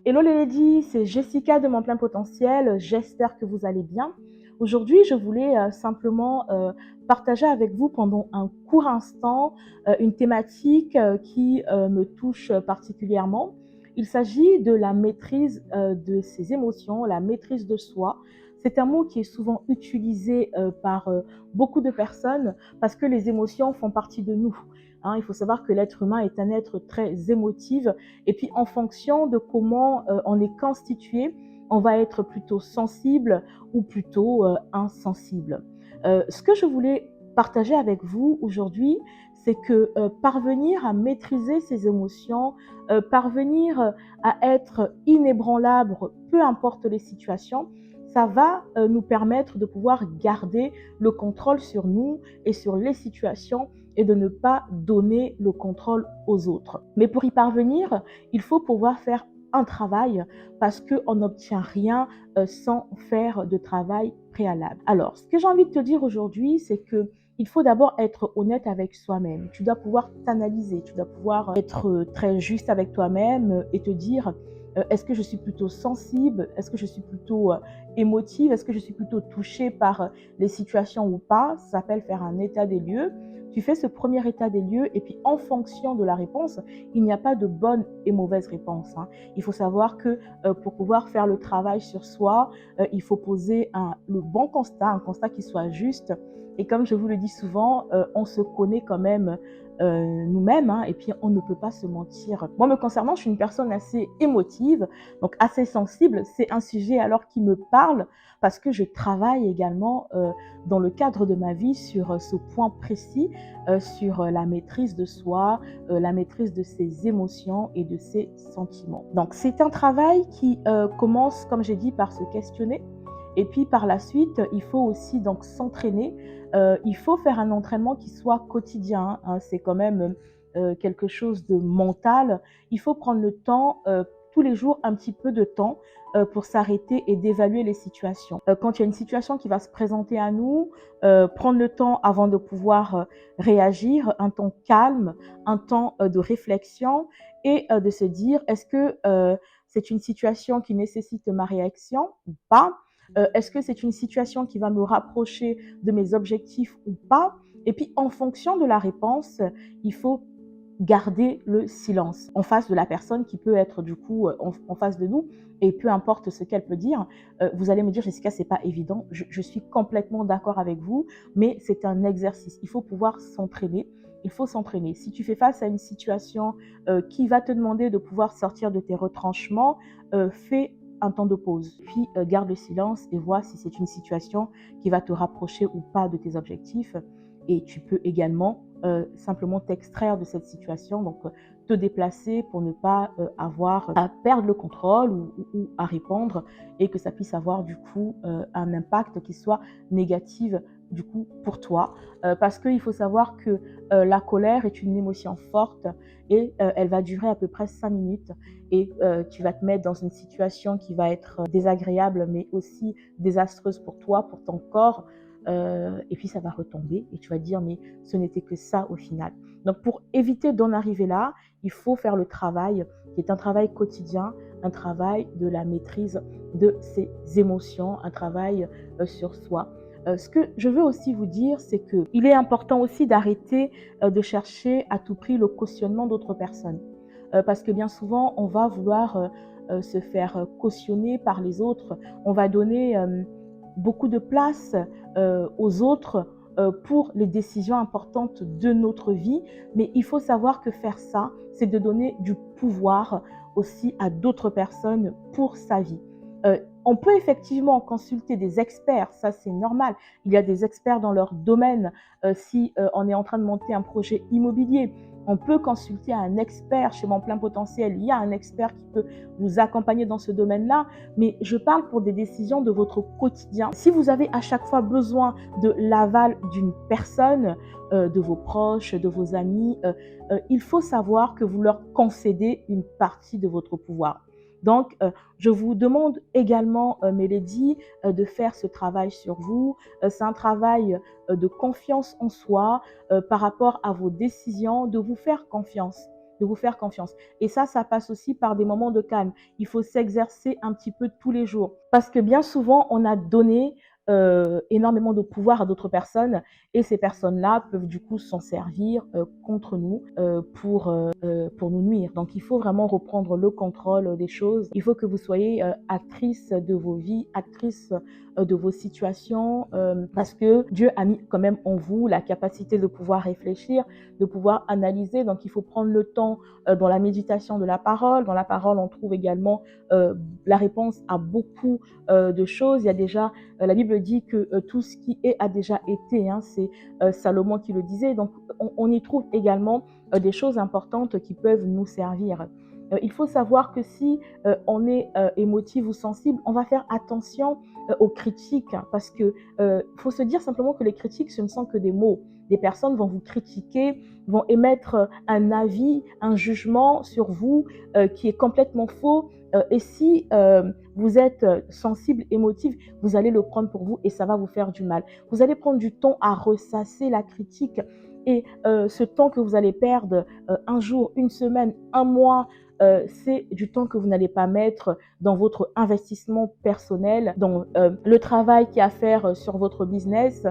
Hello les ladies, c'est Jessica de Mon Plein Potentiel. J'espère que vous allez bien. Aujourd'hui, je voulais simplement partager avec vous pendant un court instant une thématique qui me touche particulièrement. Il s'agit de la maîtrise de ses émotions, la maîtrise de soi. C'est un mot qui est souvent utilisé par beaucoup de personnes parce que les émotions font partie de nous. Il faut savoir que l'être humain est un être très émotif et puis en fonction de comment on est constitué, on va être plutôt sensible ou plutôt insensible. Ce que je voulais partager avec vous aujourd'hui, c'est que parvenir à maîtriser ses émotions, parvenir à être inébranlable, peu importe les situations, ça va nous permettre de pouvoir garder le contrôle sur nous et sur les situations et de ne pas donner le contrôle aux autres. Mais pour y parvenir, il faut pouvoir faire un travail parce qu'on n'obtient rien sans faire de travail préalable. Alors, ce que j'ai envie de te dire aujourd'hui, c'est que il faut d'abord être honnête avec soi-même. Tu dois pouvoir t'analyser, tu dois pouvoir être très juste avec toi-même et te dire est-ce que je suis plutôt sensible, est-ce que je suis plutôt émotive, est-ce que je suis plutôt touchée par les situations ou pas. Ça s'appelle faire un état des lieux. Tu fais ce premier état des lieux et puis en fonction de la réponse, il n'y a pas de bonne et mauvaise réponse. Il faut savoir que pour pouvoir faire le travail sur soi, il faut poser le bon constat, un constat qui soit juste. Et comme je vous le dis souvent, on se connaît quand même nous-mêmes et puis on ne peut pas se mentir. Moi, me concernant, je suis une personne assez émotive, donc assez sensible. C'est un sujet alors qui me parle parce que je travaille également dans le cadre de ma vie sur ce point précis, sur la maîtrise de soi, la maîtrise de ses émotions et de ses sentiments. Donc, c'est un travail qui commence, comme j'ai dit, par se questionner. Et puis par la suite, il faut aussi donc s'entraîner. Il faut faire un entraînement qui soit quotidien. C'est quand même quelque chose de mental. Il faut prendre le temps, tous les jours, un petit peu de temps pour s'arrêter et d'évaluer les situations. Quand il y a une situation qui va se présenter à nous, prendre le temps avant de pouvoir réagir, un temps calme, un temps de réflexion et de se dire est-ce que c'est une situation qui nécessite ma réaction ou pas? Est-ce que c'est une situation qui va me rapprocher de mes objectifs ou pas? Et puis, en fonction de la réponse, il faut garder le silence en face de la personne qui peut être du coup en face de nous et peu importe ce qu'elle peut dire. Vous allez me dire, Jessica, c'est pas évident. Je suis complètement d'accord avec vous, mais c'est un exercice. Il faut pouvoir s'entraîner. Il faut s'entraîner. Si tu fais face à une situation qui va te demander de pouvoir sortir de tes retranchements, fais un temps de pause, puis garde le silence et vois si c'est une situation qui va te rapprocher ou pas de tes objectifs. Et tu peux également simplement t'extraire de cette situation, donc te déplacer pour ne pas avoir à perdre le contrôle ou à répondre et que ça puisse avoir du coup un impact qui soit négatif du coup pour toi. Parce qu'il faut savoir que la colère est une émotion forte et elle va durer à peu près 5 minutes et tu vas te mettre dans une situation qui va être désagréable mais aussi désastreuse pour toi, pour ton corps. Et puis ça va retomber et tu vas te dire mais ce n'était que ça au final. Donc pour éviter d'en arriver là, il faut faire le travail qui est un travail quotidien, un travail de la maîtrise de ses émotions, un travail sur soi. Ce que je veux aussi vous dire, c'est qu'il est important aussi d'arrêter de chercher à tout prix le cautionnement d'autres personnes. Parce que bien souvent, on va vouloir se faire cautionner par les autres. On va donner beaucoup de place aux autres pour les décisions importantes de notre vie. Mais il faut savoir que faire ça, c'est de donner du pouvoir aussi à d'autres personnes pour sa vie. On peut effectivement consulter des experts, ça c'est normal. Il y a des experts dans leur domaine. Si on est en train de monter un projet immobilier, on peut consulter un expert chez Mon Plein Potentiel. Il y a un expert qui peut vous accompagner dans ce domaine-là, mais je parle pour des décisions de votre quotidien. Si vous avez à chaque fois besoin de l'aval d'une personne, de vos proches, de vos amis, il faut savoir que vous leur concédez une partie de votre pouvoir. Donc, je vous demande également, mes ladies, de faire ce travail sur vous. C'est un travail de confiance en soi par rapport à vos décisions, de vous faire confiance. de vous faire confiance. Et ça passe aussi par des moments de calme. Il faut s'exercer un petit peu tous les jours. Parce que bien souvent, on a donné énormément de pouvoir à d'autres personnes et ces personnes-là peuvent du coup s'en servir contre nous pour nous nuire. Donc il faut vraiment reprendre le contrôle des choses. Il faut que vous soyez actrice de vos vies, actrice de vos situations parce que Dieu a mis quand même en vous la capacité de pouvoir réfléchir, de pouvoir analyser. Donc il faut prendre le temps dans la méditation de la parole. Dans la parole, on trouve également la réponse à beaucoup de choses. Il y a déjà, la Bible dit que tout ce qui est a déjà été, hein, c'est Salomon qui le disait. Donc on y trouve également des choses importantes qui peuvent nous servir. Il faut savoir que si on est émotif ou sensible, on va faire attention aux critiques, hein, parce que faut se dire simplement que les critiques, ce ne sont que des mots. Des personnes vont vous critiquer, vont émettre un avis, un jugement sur vous qui est complètement faux. Et si vous êtes sensible, émotif, vous allez le prendre pour vous et ça va vous faire du mal. Vous allez prendre du temps à ressasser la critique et ce temps que vous allez perdre, un jour, une semaine, un mois, c'est du temps que vous n'allez pas mettre dans votre investissement personnel, dans le travail qu'il y a à faire sur votre business.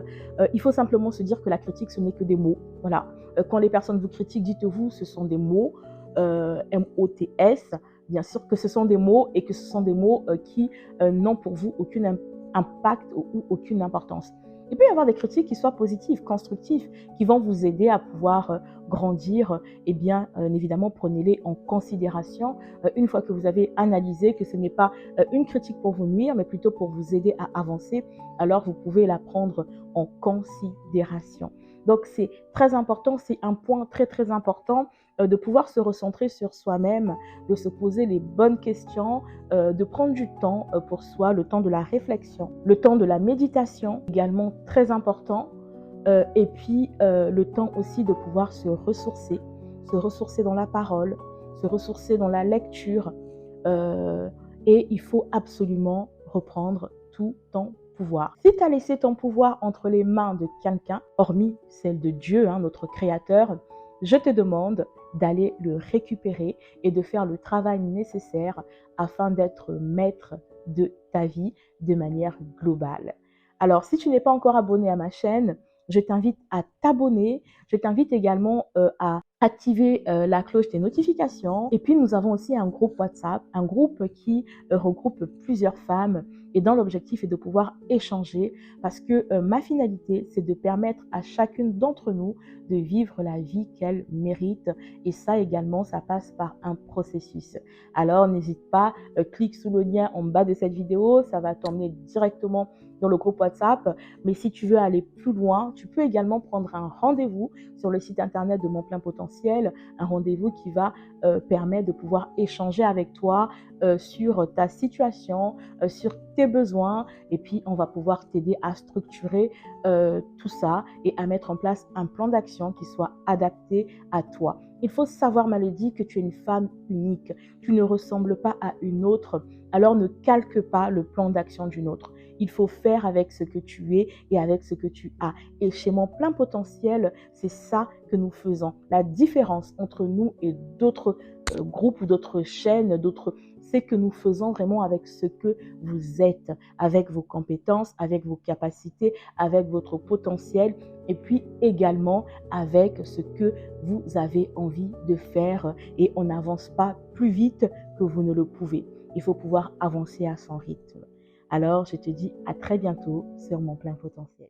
Il faut simplement se dire que la critique, ce n'est que des mots. Voilà. Quand les personnes vous critiquent, dites-vous, ce sont des mots, M-O-T-S. Bien sûr que ce sont des mots et que ce sont des mots qui n'ont pour vous aucun impact ou aucune importance. Il peut y avoir des critiques qui soient positives, constructives, qui vont vous aider à pouvoir grandir. Eh bien, évidemment, prenez-les en considération une fois que vous avez analysé que ce n'est pas une critique pour vous nuire, mais plutôt pour vous aider à avancer. Alors, vous pouvez la prendre en considération. Donc, c'est très important, c'est un point très, très important de pouvoir se recentrer sur soi-même, de se poser les bonnes questions, de prendre du temps pour soi, le temps de la réflexion, le temps de la méditation, également très important, et puis le temps aussi de pouvoir se ressourcer dans la parole, se ressourcer dans la lecture, et il faut absolument reprendre tout ton pouvoir. Si tu as laissé ton pouvoir entre les mains de quelqu'un, hormis celle de Dieu, hein, notre Créateur, je te demande d'aller le récupérer et de faire le travail nécessaire afin d'être maître de ta vie de manière globale. Alors, si tu n'es pas encore abonné à ma chaîne, je t'invite à t'abonner. Je t'invite également à activer la cloche des notifications. Et puis, nous avons aussi un groupe WhatsApp, un groupe qui regroupe plusieurs femmes. Et dont l'objectif est de pouvoir échanger parce que ma finalité, c'est de permettre à chacune d'entre nous de vivre la vie qu'elle mérite. Et ça également, ça passe par un processus. Alors, n'hésite pas, clique sous le lien en bas de cette vidéo. Ça va t'emmener directement dans le groupe WhatsApp. Mais si tu veux aller plus loin, tu peux également prendre un rendez-vous sur le site internet de Mon Plein Potentiel, un rendez-vous qui va permettre de pouvoir échanger avec toi sur ta situation, sur tes besoins, et puis on va pouvoir t'aider à structurer tout ça et à mettre en place un plan d'action qui soit adapté à toi. Il faut savoir, Mélodie, que tu es une femme unique. Tu ne ressembles pas à une autre, alors ne calque pas le plan d'action d'une autre. Il faut faire avec ce que tu es et avec ce que tu as. Et chez Mon Plein Potentiel, c'est ça que nous faisons. La différence entre nous et d'autres groupes ou d'autres chaînes, c'est que nous faisons vraiment avec ce que vous êtes, avec vos compétences, avec vos capacités, avec votre potentiel et puis également avec ce que vous avez envie de faire et on n'avance pas plus vite que vous ne le pouvez. Il faut pouvoir avancer à son rythme. Alors, je te dis à très bientôt sur Mon Plein Potentiel.